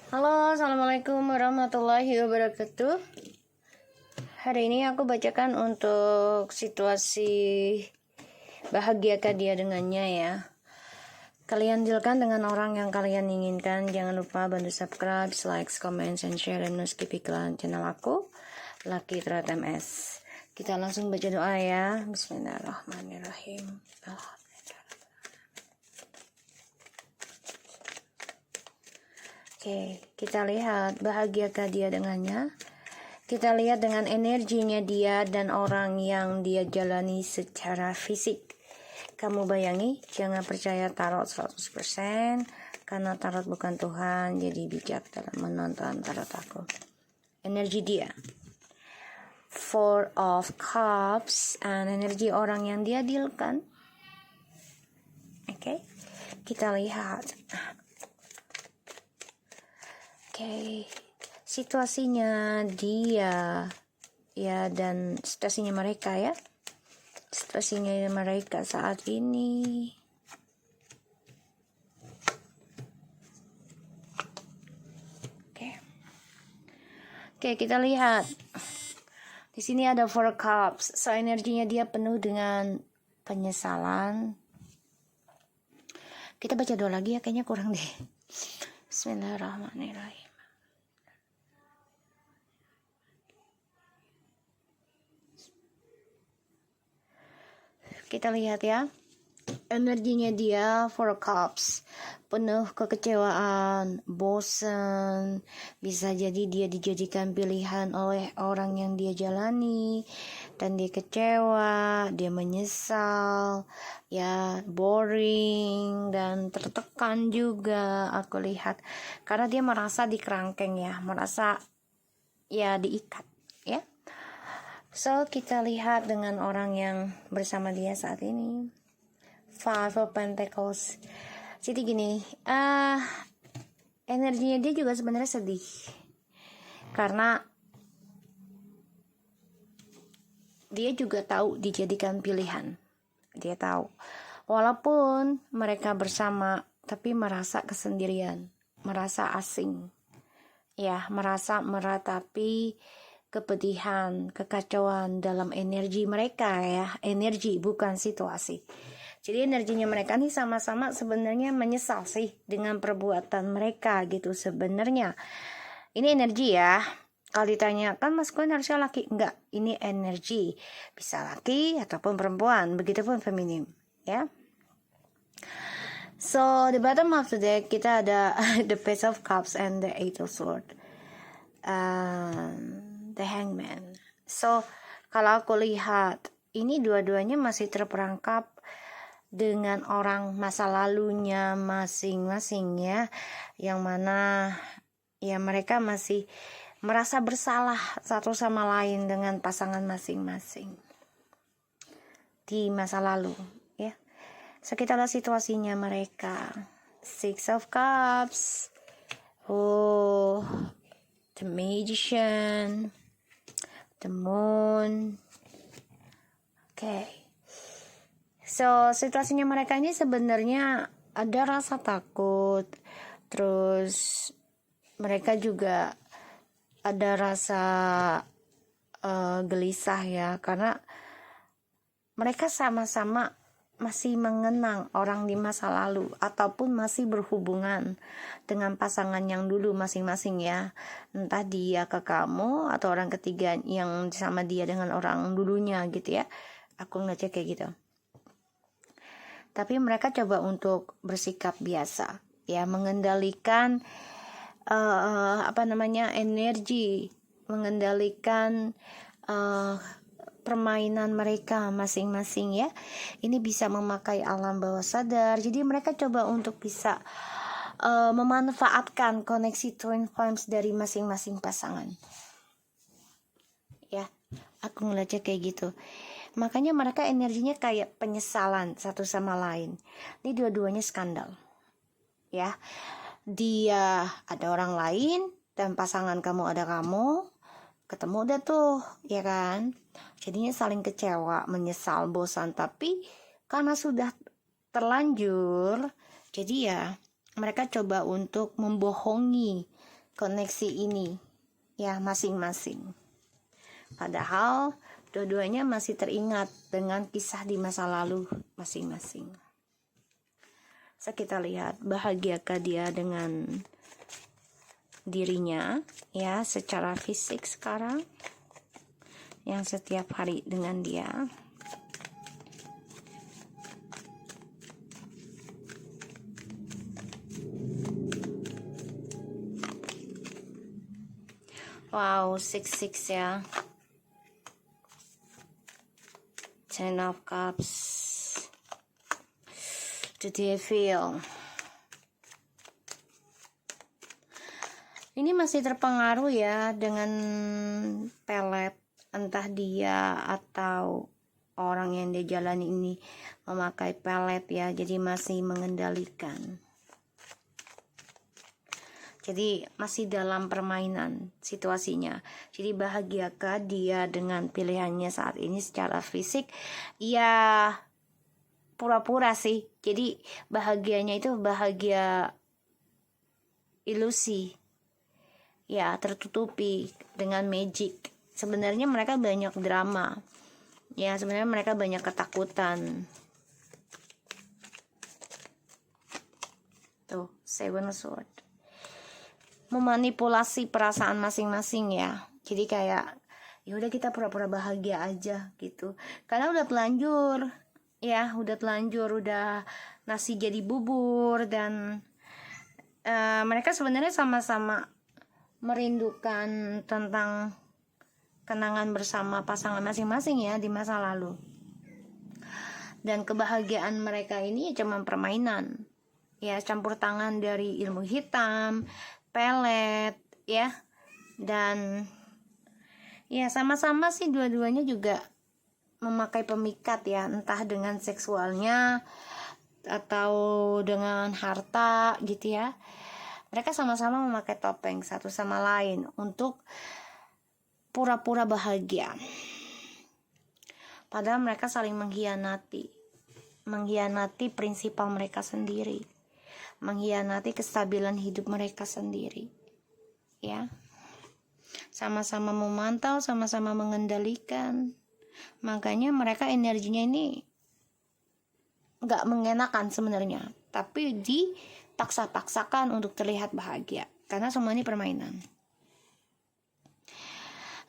Halo, assalamualaikum warahmatullahi wabarakatuh. Hari ini aku bacakan untuk situasi bahagiakah dia dengannya ya. Kalian dealkan dengan orang yang kalian inginkan. Jangan lupa bantu subscribe, like, comment, and share, dan skip iklan channel aku, Lucky Trot MS. Kita langsung baca doa ya. Bismillahirrahmanirrahim. Oke, kita lihat bahagiakah dia dengannya. Kita lihat dengan energinya dia dan orang yang dia jalani secara fisik. Kamu bayangi, jangan percaya tarot 100%, karena tarot bukan Tuhan, jadi bijak dalam menonton tarot aku. Energi dia. Four of Cups, and energi orang yang dia dealkan. Oke, kita lihat. Oke, situasinya dia ya, dan situasinya mereka ya. Situasinya mereka saat ini. Oke, kita lihat. Di sini ada Four Cups. So energinya dia penuh dengan penyesalan. Kita baca doa lagi ya, kayaknya kurang deh. Bismillahirrahmanirrahim. Kita lihat ya, energinya dia Four Cups, penuh kekecewaan, bosan, bisa jadi dia dijadikan pilihan oleh orang yang dia jalani, dan dia kecewa, dia menyesal, ya boring, dan tertekan juga aku lihat, karena dia merasa dikerangkeng ya, merasa ya diikat ya. So kita lihat dengan orang yang bersama dia saat ini. Five of Pentacles. Jadi gini, energinya dia juga sebenarnya sedih, karena dia juga tahu dijadikan pilihan. Dia tahu, walaupun mereka bersama, tapi merasa kesendirian, merasa asing, ya, merasa meratapi kepedihan, kekacauan dalam energi mereka ya, energi bukan situasi. Jadi energinya mereka nih sama-sama sebenarnya menyesal sih dengan perbuatan mereka gitu sebenarnya. Ini energi ya. Kalau ditanya kan maskulin harusnya laki, enggak, ini energi, bisa laki ataupun perempuan, begitupun feminim ya. So the bottom of the deck kita ada the Page of Cups and the Eight of Swords. The Hangman. So kalau aku lihat ini dua-duanya masih terperangkap dengan orang masa lalunya masing-masing ya, yang mana ya mereka masih merasa bersalah satu sama lain dengan pasangan masing-masing di masa lalu ya. So kita lihat situasinya mereka. Six of Cups, the Magician, the Moon. Okay. So situasinya mereka ini sebenarnya ada rasa takut, terus mereka juga ada rasa gelisah ya, karena mereka sama-sama masih mengenang orang di masa lalu ataupun masih berhubungan dengan pasangan yang dulu masing-masing ya, entah dia ke kamu atau orang ketiga yang sama dia dengan orang dulunya gitu ya, aku ngecek kayak gitu. Tapi mereka coba untuk bersikap biasa ya, mengendalikan energi, mengendalikan permainan mereka masing-masing ya. Ini bisa memakai alam bawah sadar. Jadi mereka coba untuk bisa memanfaatkan koneksi twin flames dari masing-masing pasangan. Ya, aku ngeliatnya kayak gitu. Makanya mereka energinya kayak penyesalan satu sama lain. Ini dua-duanya skandal. Ya. Dia ada orang lain dan pasangan kamu ada kamu. Ketemu udah tuh, ya kan? Jadinya saling kecewa, menyesal, bosan. Tapi karena sudah terlanjur, jadi ya mereka coba untuk membohongi koneksi ini ya masing-masing. Padahal dua-duanya masih teringat dengan kisah di masa lalu masing-masing. So, kita lihat bahagiakah dia dengan dirinya ya secara fisik sekarang, yang setiap hari dengan dia. Wow, 6-6 ya. Ten of Cups. The Devil. Ini masih terpengaruh ya dengan pelet, entah dia atau orang yang dia jalani ini memakai pelet ya, jadi masih mengendalikan. Jadi masih dalam permainan situasinya. Jadi bahagiakah dia dengan pilihannya saat ini secara fisik? Ya pura-pura sih. Jadi bahagianya itu bahagia ilusi. Ya tertutupi dengan magic. Sebenarnya mereka banyak drama. Ya sebenarnya mereka banyak ketakutan. Tuh, Seven of Swords. Memanipulasi perasaan masing-masing ya. Jadi kayak ya udah kita pura-pura bahagia aja gitu. Karena udah telanjur. Ya, udah telanjur, udah nasi jadi bubur dan mereka sebenarnya sama-sama merindukan tentang kenangan bersama pasangan masing-masing ya di masa lalu. Dan kebahagiaan mereka ini cuma permainan. Ya, campur tangan dari ilmu hitam, pelet ya, dan ya sama-sama sih dua-duanya juga memakai pemikat ya, entah dengan seksualnya atau dengan harta gitu ya. Mereka sama-sama memakai topeng satu sama lain untuk pura-pura bahagia, padahal mereka saling mengkhianati prinsipal mereka sendiri, mengkhianati kestabilan hidup mereka sendiri ya. Sama-sama memantau, sama-sama mengendalikan. Makanya mereka energinya ini gak mengenakan sebenarnya, tapi dipaksa-paksakan untuk terlihat bahagia karena semua ini permainan.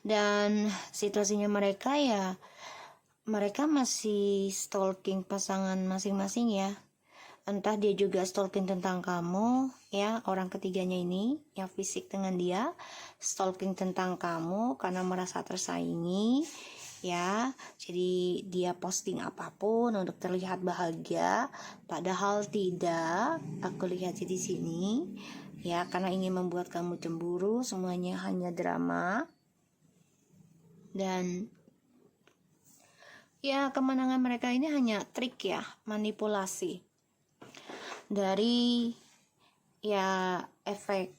Dan situasinya mereka ya, mereka masih stalking pasangan masing-masing ya. Entah dia juga stalking tentang kamu ya, orang ketiganya ini yang fisik dengan dia stalking tentang kamu karena merasa tersaingi ya. Jadi dia posting apapun untuk terlihat bahagia, padahal tidak. Aku lihat di sini ya, karena ingin membuat kamu cemburu. Semuanya hanya drama. Dan ya kemenangan mereka ini hanya trik ya, manipulasi dari ya efek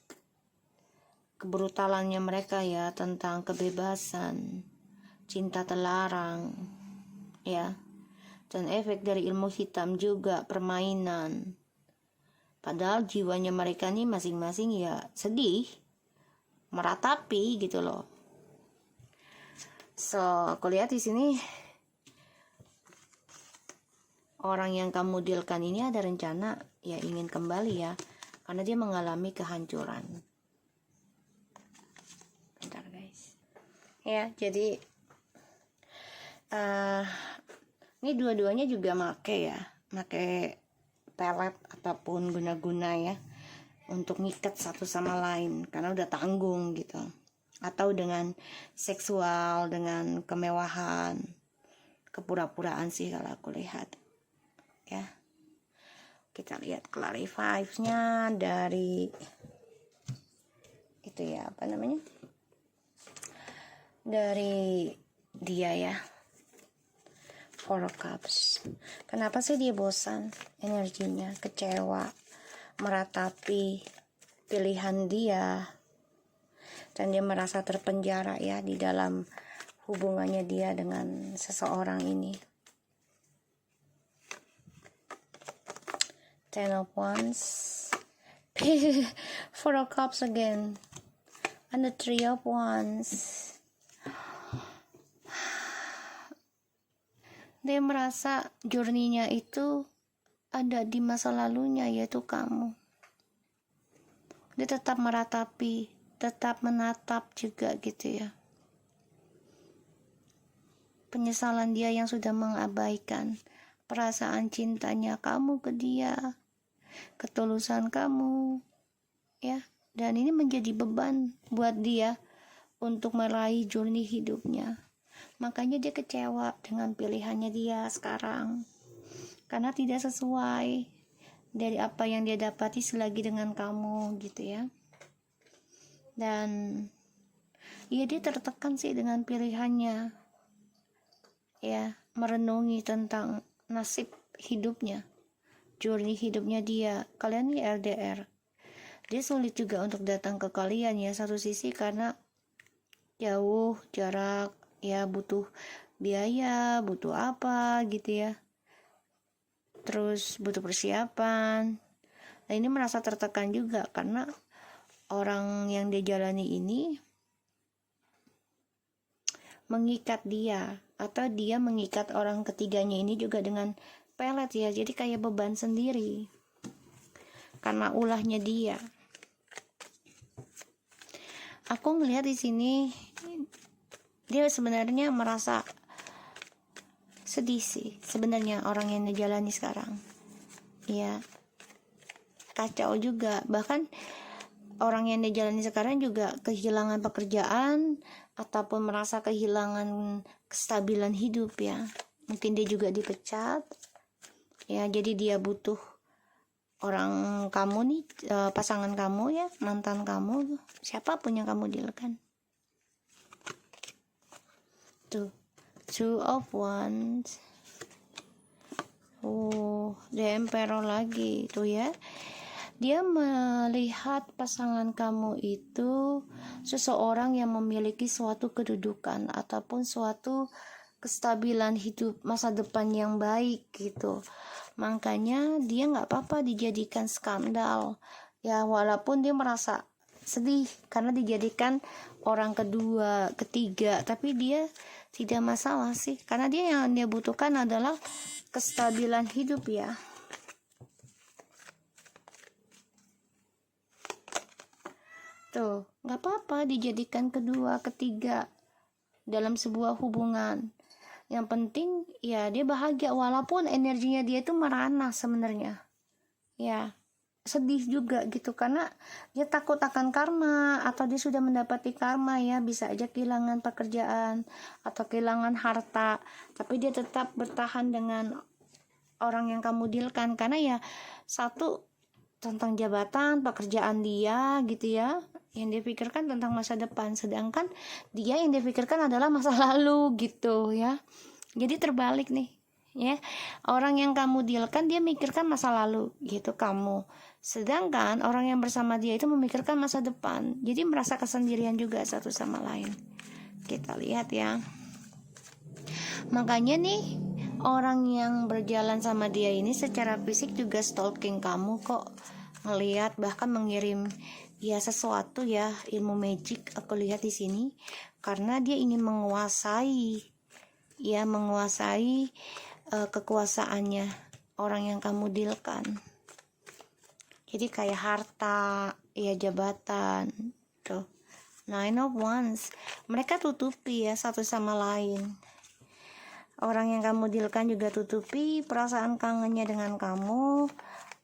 kebrutalannya mereka ya, tentang kebebasan, cinta terlarang ya, dan efek dari ilmu hitam juga, permainan. Padahal jiwanya mereka nih masing-masing ya sedih, meratapi gitu loh. So, aku lihat di sini orang yang kamu dealkan ini ada rencana ya ingin kembali ya, karena dia mengalami kehancuran. Bentar guys ya, jadi ini dua-duanya juga make pelet ataupun guna-guna ya untuk ngikat satu sama lain karena udah tanggung gitu, atau dengan seksual, dengan kemewahan, kepura-puraan sih kalau aku lihat ya. Kita lihat clarify-nya dari itu ya, apa namanya, dari dia ya, Four of Cups. Kenapa sih dia bosan, energinya kecewa, meratapi pilihan dia, dan dia merasa terpenjara ya di dalam hubungannya dia dengan seseorang ini. Ten of Wands. Four of Cups again. And the Three of Wands. Dia merasa journey-nya itu ada di masa lalunya, yaitu kamu. Dia tetap meratapi, tetap menatap juga gitu ya. Penyesalan dia yang sudah mengabaikan perasaan cintanya kamu ke dia, ketulusan kamu, ya. Dan ini menjadi beban buat dia untuk meraih journey hidupnya. Makanya dia kecewa dengan pilihannya dia sekarang, karena tidak sesuai dari apa yang dia dapati selagi dengan kamu gitu ya. Dan ya dia tertekan sih dengan pilihannya, ya, merenungi tentang nasib hidupnya, journey hidupnya dia. Kalian ini LDR, dia sulit juga untuk datang ke kalian ya, satu sisi karena jauh jarak ya, butuh biaya, butuh apa gitu ya, terus butuh persiapan. Nah ini merasa tertekan juga karena orang yang dia jalani ini mengikat dia, atau dia mengikat orang ketiganya ini juga dengan pelet ya, jadi kayak beban sendiri karena ulahnya dia. Aku ngelihat di sini dia sebenarnya merasa sedih sih sebenarnya orang yang dijalani sekarang. Ya, kacau juga. Bahkan orang yang dijalani sekarang juga kehilangan pekerjaan ataupun merasa kehilangan kestabilan hidup ya. Mungkin dia juga dipecat. Ya, jadi dia butuh orang kamu nih, pasangan kamu ya, mantan kamu, siapapun yang kamu dealkan. Tuh, Two of Wands. Oh, The Emperor lagi tuh ya. Dia melihat pasangan kamu itu seseorang yang memiliki suatu kedudukan ataupun suatu kestabilan hidup, masa depan yang baik gitu. Makanya dia nggak apa-apa dijadikan skandal ya, walaupun dia merasa sedih karena dijadikan orang kedua, ketiga, tapi dia tidak masalah sih, karena dia yang dia butuhkan adalah kestabilan hidup ya. Tuh, nggak apa-apa dijadikan kedua, ketiga dalam sebuah hubungan. Yang penting ya dia bahagia, walaupun energinya dia itu merana sebenarnya. Ya, sedih juga gitu karena dia takut akan karma, atau dia sudah mendapati karma ya, bisa aja kehilangan pekerjaan atau kehilangan harta, tapi dia tetap bertahan dengan orang yang kamu dealkan karena ya satu tentang jabatan pekerjaan dia gitu ya, yang dia pikirkan tentang masa depan, sedangkan dia yang dia pikirkan adalah masa lalu gitu ya. Jadi terbalik nih ya, orang yang kamu dealkan dia mikirkan masa lalu gitu kamu, sedangkan orang yang bersama dia itu memikirkan masa depan, jadi merasa kesendirian juga satu sama lain. Kita lihat ya, makanya nih orang yang berjalan sama dia ini secara fisik juga stalking kamu kok, ngelihat bahkan mengirim ya sesuatu ya, ilmu magic aku lihat di sini, karena dia ingin menguasai ya, menguasai kekuasaannya orang yang kamu dealkan. Jadi kayak harta ya, jabatan tuh. Nine of Wands, mereka tutupi ya satu sama lain. Orang yang kamu dealkan juga tutupi perasaan kangennya dengan kamu,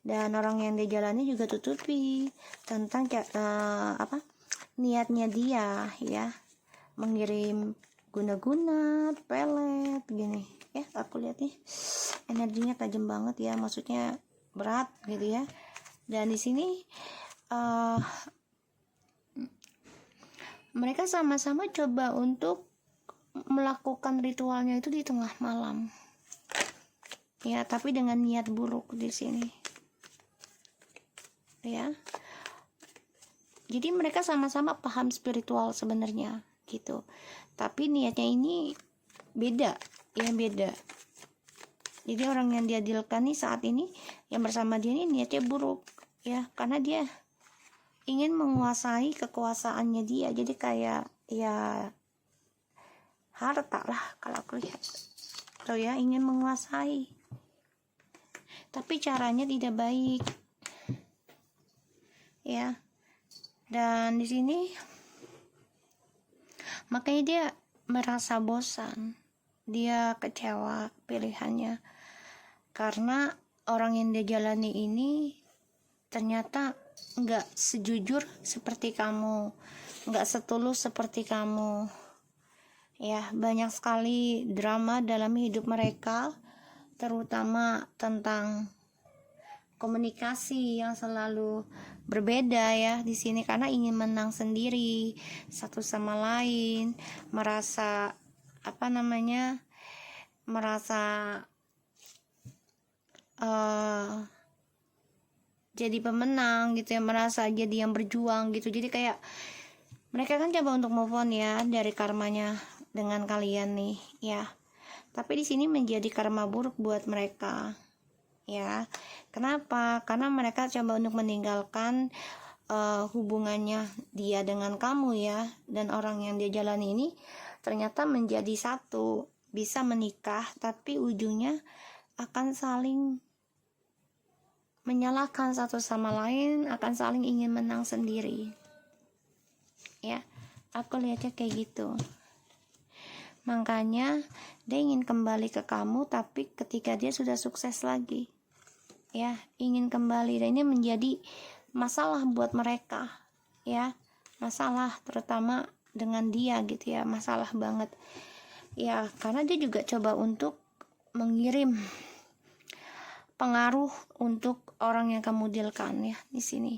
dan orang yang dia jalani juga tutupi tentang niatnya dia ya, mengirim guna-guna, pelet gini ya. Aku lihat nih energinya tajam banget ya, maksudnya berat gitu ya. Dan di sini mereka sama-sama coba untuk melakukan ritualnya itu di tengah malam ya, tapi dengan niat buruk di sini ya. Jadi mereka sama-sama paham spiritual sebenarnya gitu, tapi niatnya ini beda ya, beda. Jadi orang yang dia dealkan nih saat ini yang bersama dia ini niatnya buruk ya, karena dia ingin menguasai kekuasaannya dia. Jadi kayak ya harta lah kalau aku lihat tuh ya, ingin menguasai, tapi caranya tidak baik ya. Dan di sini makanya dia merasa bosan, dia kecewa pilihannya, karena orang yang dia jalani ini ternyata nggak sejujur seperti kamu, nggak setulus seperti kamu ya. Banyak sekali drama dalam hidup mereka, terutama tentang komunikasi yang selalu berbeda ya di sini, karena ingin menang sendiri satu sama lain, merasa merasa jadi pemenang gitu ya, merasa jadi yang berjuang gitu. Jadi kayak mereka kan coba untuk move on ya dari karmanya dengan kalian nih ya, tapi di sini menjadi karma buruk buat mereka ya. Kenapa? Karena mereka coba untuk meninggalkan hubungannya dia dengan kamu ya, dan orang yang dia jalani ini ternyata menjadi satu, bisa menikah, tapi ujungnya akan saling menyalahkan satu sama lain, akan saling ingin menang sendiri ya. Aku lihatnya kayak gitu. Makanya dia ingin kembali ke kamu, tapi ketika dia sudah sukses lagi ya, ingin kembali, dan ini menjadi masalah buat mereka ya, masalah terutama dengan dia gitu ya, masalah banget ya, karena dia juga coba untuk mengirim pengaruh untuk orang yang kamu dealkan ya di sini.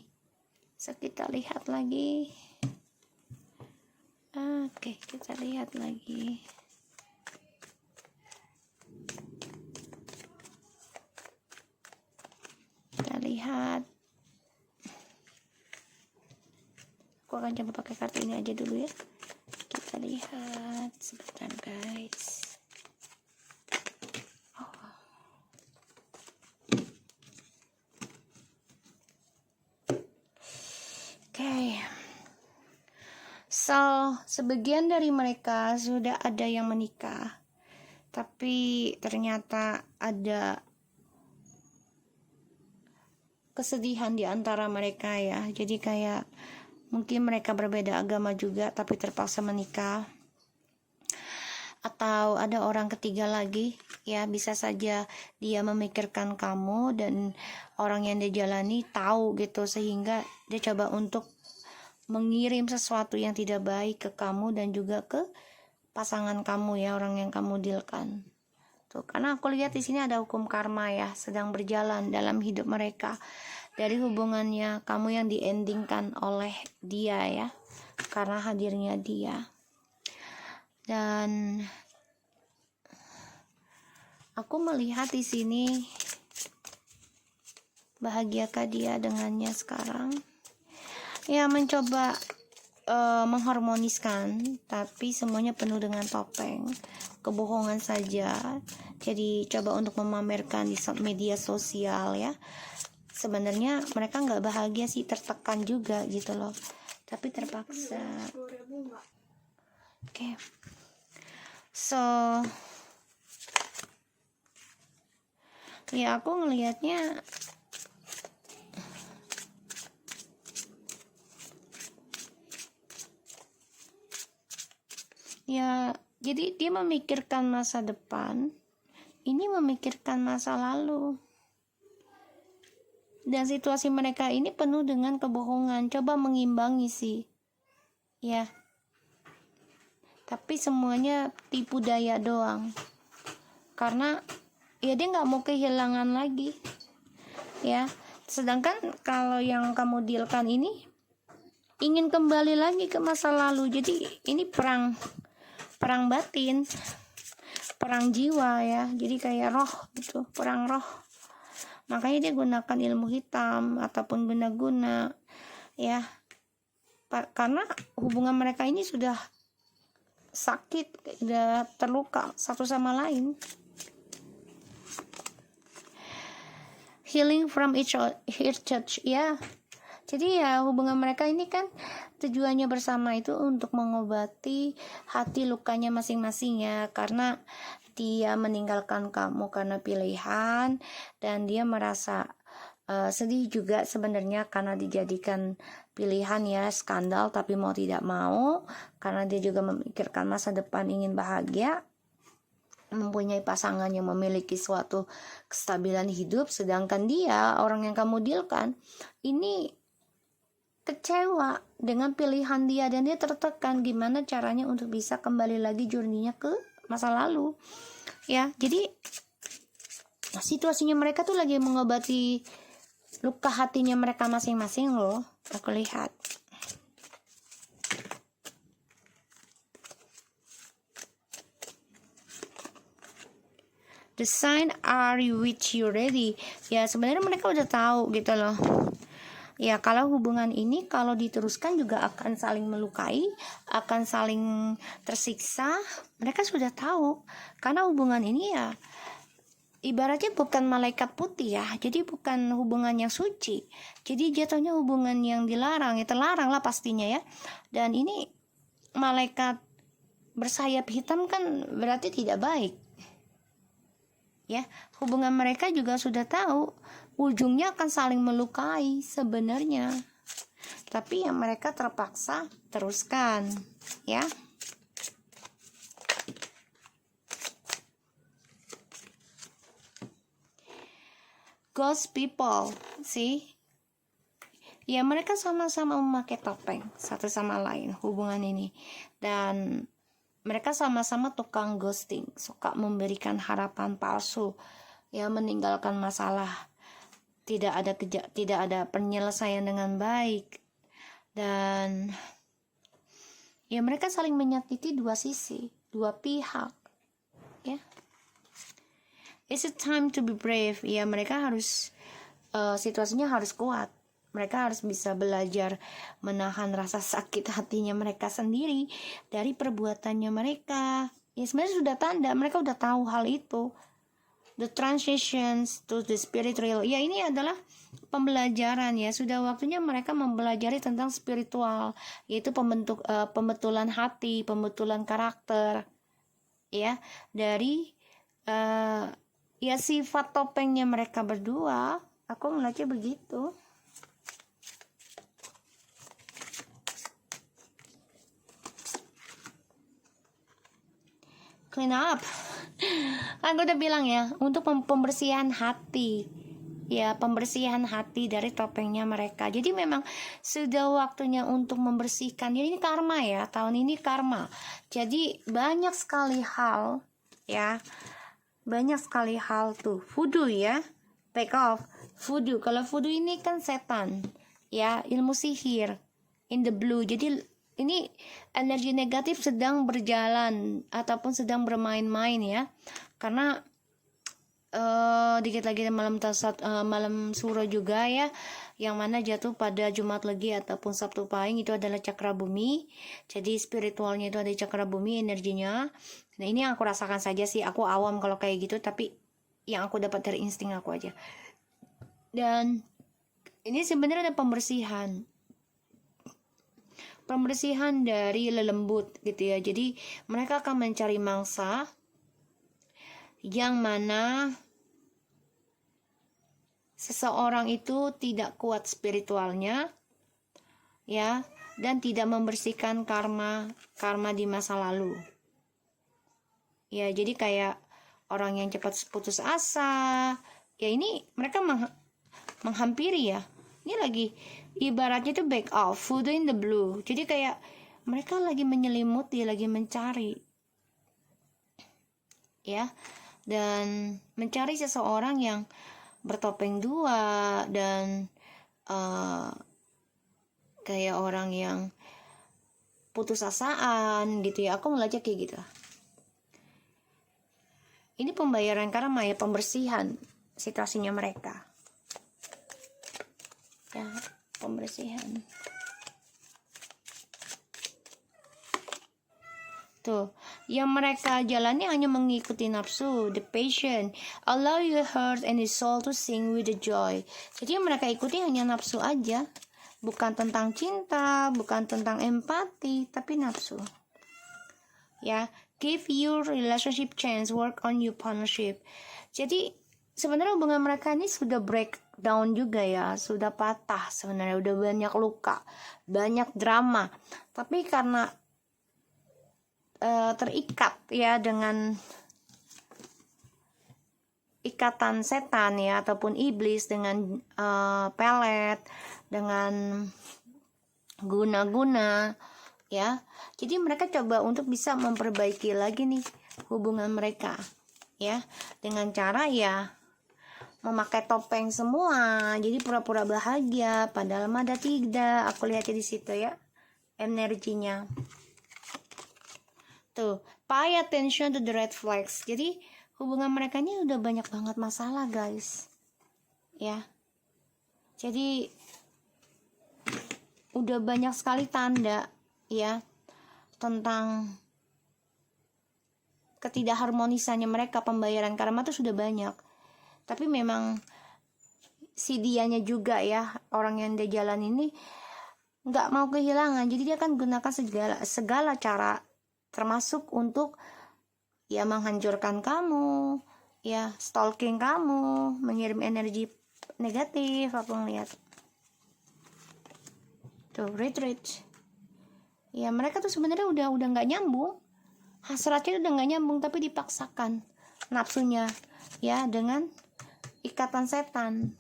So, kita lihat lagi. Oke, kita lihat lagi. Kita lihat. Aku akan coba pakai kartu ini aja dulu ya. Kita lihat sebentar guys. Oke. So, sebagian dari mereka sudah ada yang menikah, tapi ternyata ada kesedihan di antara mereka ya. Jadi kayak mungkin mereka berbeda agama juga tapi terpaksa menikah, atau ada orang ketiga lagi ya, bisa saja dia memikirkan kamu dan orang yang dia jalani tahu gitu, sehingga dia coba untuk mengirim sesuatu yang tidak baik ke kamu dan juga ke pasangan kamu ya, orang yang kamu dealkan tuh. Karena aku lihat di sini ada hukum karma ya sedang berjalan dalam hidup mereka dari hubungannya kamu yang diendingkan oleh dia ya, karena hadirnya dia. Dan aku melihat di sini, bahagiakah dia dengannya sekarang? Ya, mencoba mengharmoniskan, tapi semuanya penuh dengan topeng, kebohongan saja. Jadi coba untuk memamerkan di media sosial ya. Sebenarnya mereka nggak bahagia sih, tertekan juga gitu loh, tapi terpaksa. Oke. So ya, aku ngelihatnya ya, jadi dia memikirkan masa depan, ini memikirkan masa lalu. Dan situasi mereka ini penuh dengan kebohongan, coba mengimbangi sih ya, tapi semuanya tipu daya doang. Karena ya dia nggak mau kehilangan lagi ya. Sedangkan kalau yang kamu dealkan ini ingin kembali lagi ke masa lalu. Jadi ini perang batin, perang jiwa ya. Jadi kayak roh gitu, perang roh. Makanya dia gunakan ilmu hitam ataupun guna-guna ya, karena hubungan mereka ini sudah sakit, sudah terluka satu sama lain. Healing from each other ya. Jadi ya hubungan mereka ini kan tujuannya bersama itu untuk mengobati hati lukanya masing-masing ya, karena dia meninggalkan kamu karena pilihan, dan dia merasa sedih juga sebenarnya karena dijadikan pilihan ya, skandal tapi mau tidak mau, karena dia juga memikirkan masa depan, ingin bahagia, mempunyai pasangan yang memiliki suatu kestabilan hidup, sedangkan dia, orang yang kamu dealkan ini kecewa dengan pilihan dia, dan dia tertekan gimana caranya untuk bisa kembali lagi journey-nya ke masa lalu ya. Jadi situasinya mereka tuh lagi mengobati luka hatinya mereka masing-masing loh, aku lihat. The sign are you with you ready. Ya sebenarnya mereka udah tahu gitu loh. Ya kalau hubungan ini kalau diteruskan juga akan saling melukai, akan saling tersiksa. Mereka sudah tahu. Karena hubungan ini ya ibaratnya bukan malaikat putih ya. Jadi bukan hubungan yang suci. Jadi jatuhnya hubungan yang dilarang. Ya terlarang lah pastinya ya. Dan ini malaikat bersayap hitam kan berarti tidak baik. Ya, hubungan mereka juga sudah tahu ujungnya akan saling melukai sebenarnya. Tapi yang mereka terpaksa teruskan, ya. Ghost people, sih. Ya, mereka sama-sama memakai topeng satu sama lain hubungan ini. Dan mereka sama-sama tukang ghosting, suka memberikan harapan palsu, ya, meninggalkan masalah, tidak ada penyelesaian dengan baik, dan ya mereka saling menyakiti dua sisi, dua pihak, ya. It's a time to be brave, ya mereka harus situasinya harus kuat. Mereka harus bisa belajar menahan rasa sakit hatinya mereka sendiri dari perbuatannya mereka. Ya sebenarnya sudah tanda, mereka udah tahu hal itu. The transitions to the spiritual. Ya ini adalah pembelajaran ya. Sudah waktunya mereka mempelajari tentang spiritual, yaitu pembetulan hati, pembetulan karakter. Ya, dari ya sifat topengnya mereka berdua. Aku melihatnya begitu. Clean up. Aku udah bilang ya, untuk pembersihan hati. Ya, pembersihan hati dari topengnya mereka. Jadi memang sudah waktunya untuk membersihkan. Jadi ini karma ya, tahun ini karma. Jadi banyak sekali hal ya. Banyak sekali hal tuh. Voodoo ya. Back off. Voodoo. Kalau voodoo ini kan setan. Ya, ilmu sihir. In the blue. Jadi ini energi negatif sedang berjalan ataupun sedang bermain-main ya, karena dikit lagi malam suro juga ya, yang mana jatuh pada Jumat Legi ataupun Sabtu Pahing, itu adalah cakra bumi. Jadi spiritualnya itu ada cakra bumi energinya. Nah ini yang aku rasakan saja sih, aku awam kalau kayak gitu, tapi yang aku dapat dari insting aku aja. Dan ini sebenarnya ada pembersihan dari lelembut gitu ya. Jadi mereka akan mencari mangsa yang mana seseorang itu tidak kuat spiritualnya ya, dan tidak membersihkan karma di masa lalu. Ya, jadi kayak orang yang cepat putus asa. Ya ini mereka menghampiri ya. Ini lagi ibaratnya itu back off, voodoo in the blue. Jadi kayak mereka lagi menyelimuti, lagi mencari ya, dan mencari seseorang yang bertopeng dua dan kayak orang yang putus asaan gitu ya. Aku ngeliatnya kayak gitu. Ini pembayaran karma ya, pembersihan situasinya mereka ya, pembersihan tuh. Yang mereka jalani hanya mengikuti nafsu, the passion. Allow your heart and your soul to sing with the joy. Jadi yang mereka ikuti hanya nafsu aja, bukan tentang cinta, bukan tentang empati, tapi nafsu. Ya, give your relationship chance, work on your partnership. Jadi sebenarnya hubungan mereka ini sudah breakdown juga ya, sudah patah sebenarnya, udah banyak luka, banyak drama. Tapi karena terikat ya dengan ikatan setan ya, ataupun iblis, dengan pelet, dengan guna-guna ya. Jadi mereka coba untuk bisa memperbaiki lagi nih hubungan mereka ya, dengan cara ya memakai topeng semua, jadi pura-pura bahagia padahal ada tidak. Aku lihat di situ ya energinya tuh. Pay attention to the red flags. Jadi hubungan mereka ini udah banyak banget masalah guys ya. Jadi udah banyak sekali tanda ya tentang ketidakharmonisannya mereka. Pembayaran karma tuh sudah banyak, tapi memang si dianya juga ya, orang yang dia jalan ini nggak mau kehilangan. Jadi dia akan gunakan segala cara, termasuk untuk ya menghancurkan kamu ya, stalking kamu, mengirim energi negatif. Aku ngeliat tuh retreat ya, mereka tuh sebenarnya udah nggak nyambung, hasratnya udah nggak nyambung, tapi dipaksakan nafsunya ya dengan ikatan setan,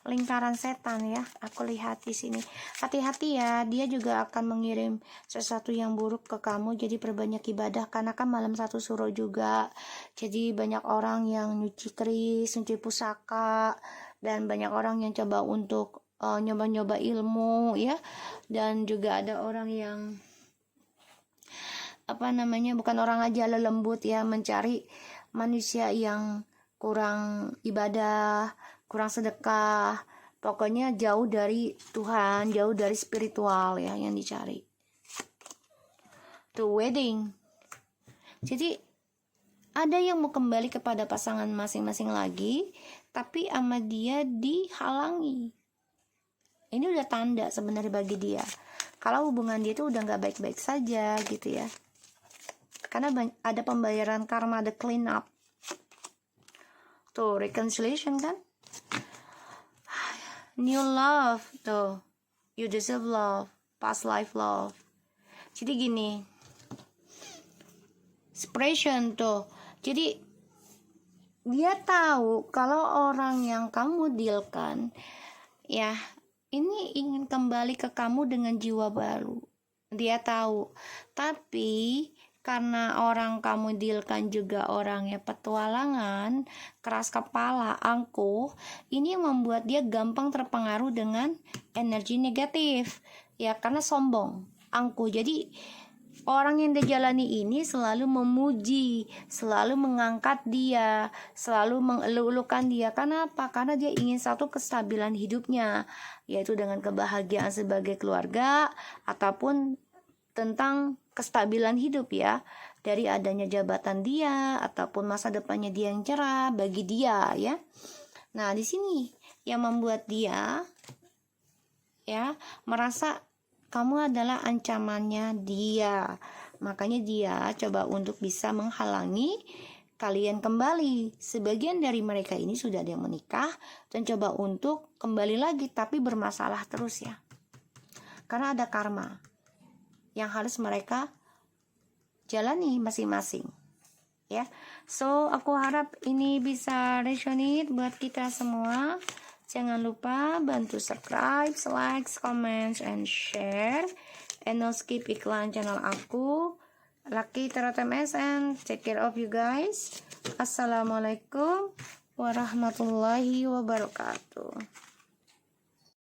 lingkaran setan ya. Aku lihat di sini, hati-hati ya, dia juga akan mengirim sesuatu yang buruk ke kamu. Jadi perbanyak ibadah, karena kan malam 1 suro juga. Jadi banyak orang yang nyuci keris, nyuci pusaka, dan banyak orang yang coba untuk nyoba-nyoba ilmu ya. Dan juga ada orang yang bukan orang aja, lembut ya, mencari manusia yang kurang ibadah, kurang sedekah, pokoknya jauh dari Tuhan, jauh dari spiritual ya yang dicari. Tuh wedding. Jadi ada yang mau kembali kepada pasangan masing-masing lagi, tapi sama dia dihalangi. Ini udah tanda sebenarnya bagi dia kalau hubungan dia tuh udah nggak baik-baik saja gitu ya, karena ada pembayaran karma, the clean up tuh, reconciliation kan, new love tuh, you deserve love, past life love. Jadi gini, separation tuh, jadi dia tahu kalau orang yang kamu dealkan ya ini ingin kembali ke kamu dengan jiwa baru. Dia tahu, tapi karena orang kamu dealkan juga orangnya petualangan, keras kepala, angkuh, ini yang membuat dia gampang terpengaruh dengan energi negatif ya, karena sombong, angkuh. Jadi orang yang dia jalani ini selalu memuji, selalu mengangkat dia, selalu mengeluh-elukan dia. Karena apa? Karena dia ingin satu kestabilan hidupnya, yaitu dengan kebahagiaan sebagai keluarga, ataupun tentang kestabilan hidup ya, dari adanya jabatan dia, ataupun masa depannya dia yang cerah bagi dia ya. Nah di sini yang membuat dia ya merasa kamu adalah ancamannya dia. Makanya dia coba untuk bisa menghalangi kalian kembali. Sebagian dari mereka ini sudah ada yang menikah dan coba untuk kembali lagi, tapi bermasalah terus ya. Karena ada karma yang harus mereka jalani masing-masing. Ya. So, aku harap ini bisa resonate buat kita semua. Jangan lupa bantu subscribe, like, comment, and share. And no skip iklan channel aku, Lucky Tarot MSN. Take care of you guys. Assalamualaikum warahmatullahi wabarakatuh.